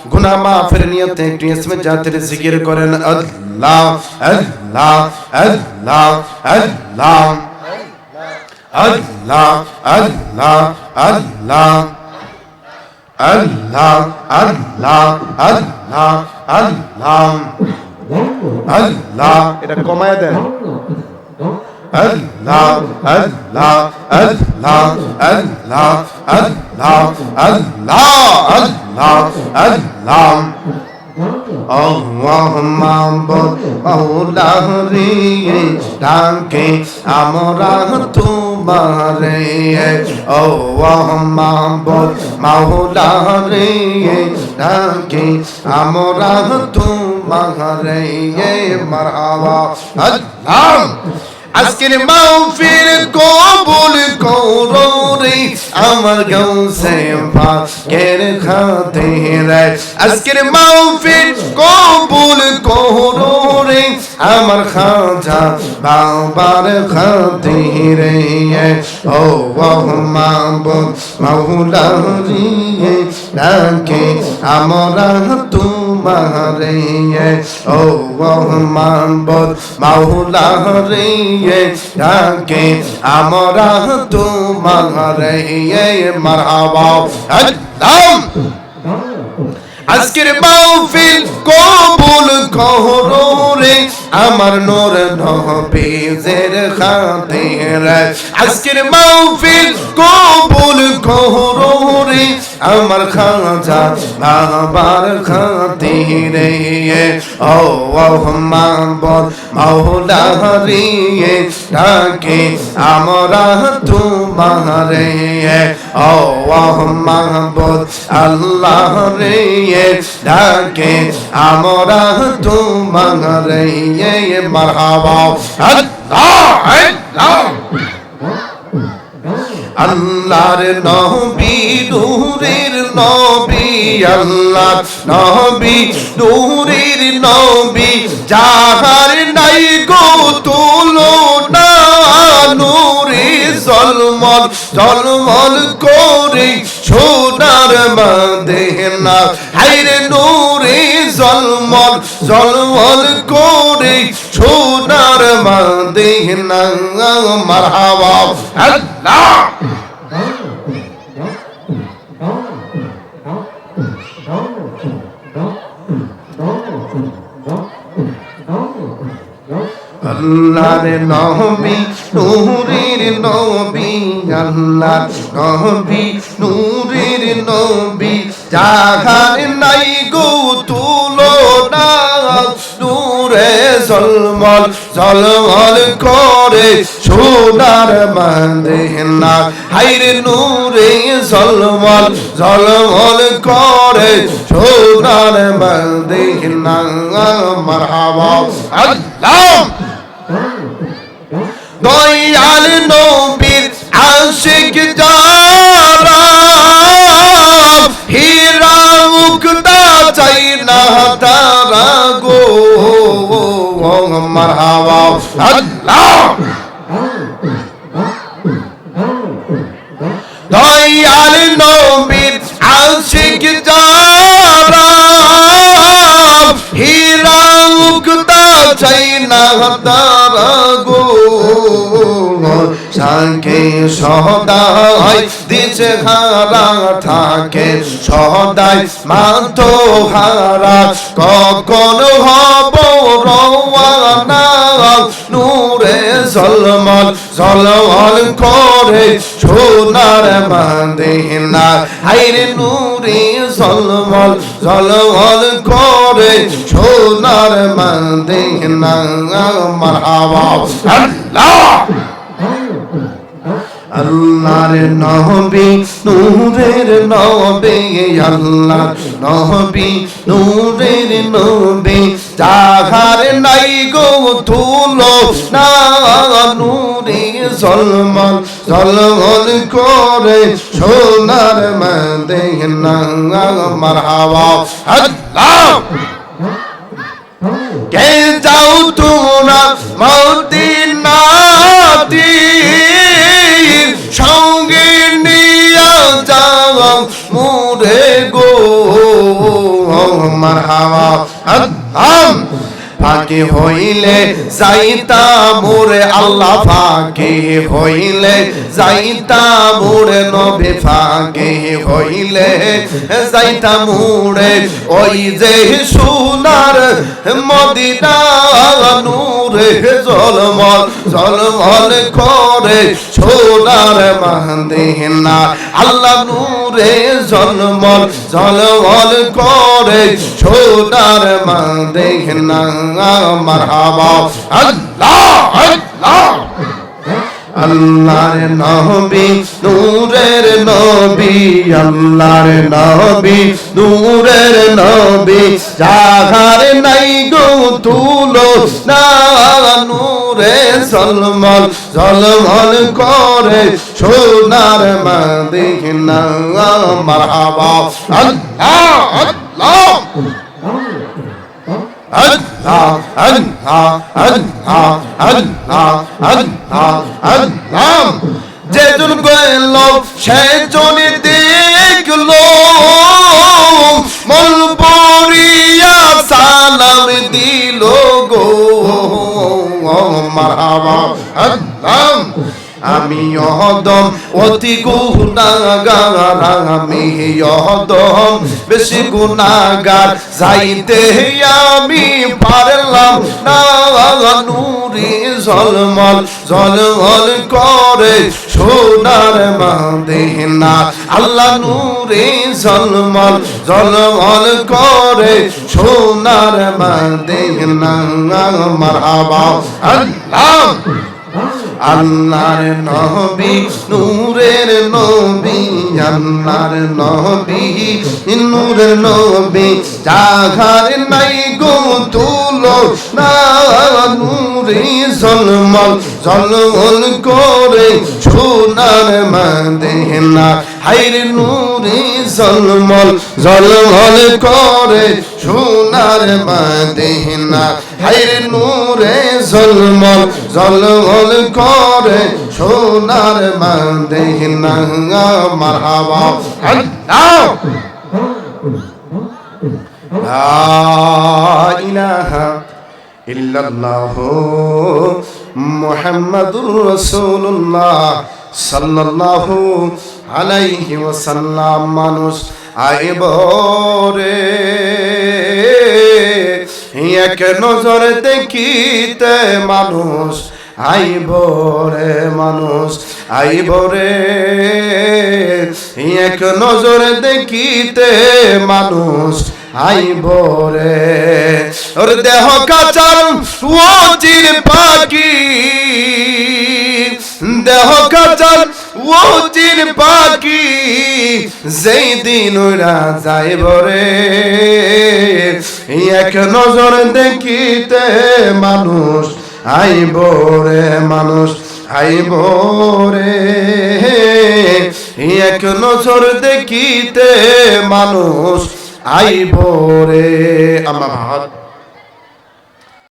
গুনাহ মাফের নিয়তে একটু ইসমে জাতের জিকির করেন আল্লাহ আল্লাহ আল্লাহ আল্লাহ আল্লাহ আল্লাহ আল্লাহ আল্লাহ আল্লাহ আল্লাহ আল্লাহ আল্লাহ এটা কমায় দেন আল্লাহ আল্লাহ আল্লাহ আল্লাহ আল্লাহ আল্লাহ আল্লাহ আল্লাহ আল্লাহ মাবুদ মাওলা রে ডাকে আমরা তোমারে আল্লাহ মাবুদ মাওলা রে ডাকে আমরা তোমারে মারহাবা আল্লাহ আজকের মাহফিল কবুল করো রে আমার গাউসে পাকের খাতিরে আজকের মাহফিল কবুল করো রে আমার খাজা বাবার খাতিরে ও মাহবুব মাওলা রে ডাকে আমরা তোমারে ও মাহবুব মাওলা রে ডাকে আমরা তোমারে মারহাবা আল্লাহ আজকের মাহফিল কবুল করো রে আমার নূর নবীর খাতিরে আজকের মাহফিল কবুল করো রে আমার খাজা বাবার খাতিরে ও মাহবুব মাওলা রে ডাকে আমরা তোমারে ও মাহবুব আল্লাহ রে ডাকে আমরা তোমারে মারহাবা আল্লাহ আল্লাহ আল্লাহর নবী নূরের নবী আল্লাহ নবী নূরের নবী যাহার নাই গো তুলনা নূরে জলমল জলমল করে সোনার মদিনা হায়রে নূরে জলমল জলমল করে সোনার মদিনা মারহাবা আল্লাহ আল্লাহর নবী নূরের নবী আল্লাহর নবী নূরের নবী যাহার নাই গো তুলনা নূরে জলমল জলমল করে সোনার মদিনা হায়রে নূরে জলমল জলমল করে সোনার মদিনা মারহাবা আল্লাহ দয়াল নবীর আশিক যারা হীরা মুক্তা চাই না তারা গো মারহাবা আল্লাহ দয়াল নবীর আশিক যারা হীরা মুক্তা চাই না তারা গো সাকে সদাই দিছে হারা থাকে সদাই মাতো হারা কখন হব রওয়ানা নূরে জলমল জলমল করে সোনার মদিনা হায়রে নূরে জলমল জলমল করে সোনার মদিনা মারহাবা আল্লাহ আল্লাহর নবী নূরের নবী আল্লাহ নবী নূরের নবী যাহার নাই গো তুলো না নূরে জলমল জলমল করে সোনার মদিনা মারহাবা আল্লাহ কে যাও তোমরা মদিনাতে সঙ্গে নিয়া যাও মোরে গো মারহাবা আল্লাহ ফাঁকি হইলে যাইতাম ওরে আল্লাহ ফাঁকি হইলে যাইতাম ওরে নবী ফাঁকি হইলে যাইতাম ওরে ওই যে সোনার মদিনা নূরে ঝলমল ঝলমল করে সোনার মদিনা আল্লাহ নূরে ঝলমল ঝলমল করে সোনার মদিনা মারহাবা আল্লাহ আল্লাহ আল্লাহর নবী নূরের নবী আল্লাহর নবী নূরের নবী যাহার নাই গো তুলো না নূরে ঝলমল ঝলমল করে সোনার মদিনা মারহাবা আল্লাহ আল্লাহ আল্লাহ আল্লাহ আল্লাহ আল্লাহ আল্লাহ আল্লাহ যেজন গেল সেজন দেখলো মন পড়িয়া সালাম দিল গো মারহাবা আল্লাহ আমি অদম অতি গুনাহগার আমি অদম বেশি গুনাহগার যাইতে আমি পারলাম না নূরে ঝলমল ঝলমল করে সোনার মদিনা আল্লাহ নূরে ঝলমল ঝলমল করে সোনার মদিনা মারহাবা আল্লাহ আল্লাহর নবী নূরের নবী আল্লাহর নবী নূরের নবী যাহার নাই গো তুলো না নূরে ঝলমল ঝলমল করে সোনার মদিনা হায়রে নূরে ঝলমল ঝলমল করে সোনার মদিনা হায়রে নূরে ঝলমল ঝলমল করে সোনার মদিনা মারহাবা আল্লাহ লা ইলাহা ইল্লাল্লাহ মুহাম্মাদুর রাসূলুল্লাহ সাল্লাল্লাহু আলাইহি ওয়াসাল্লাম মানুষ আইবরে এক নজর দেখিতে মানুষ আইবরে মানুষ আইবরে এক নজর দেখিতে মানুষ আইবরে ওর দেহ কাচার ও চির পাখি দেহ কাচার ও চির পাখি যেই দিন ওরা যাইবরে এক নজর দেখিতে মানুষ আইবরে মানুষ আইবরে এক নজর দেখিতে মানুষ আইবরে আমার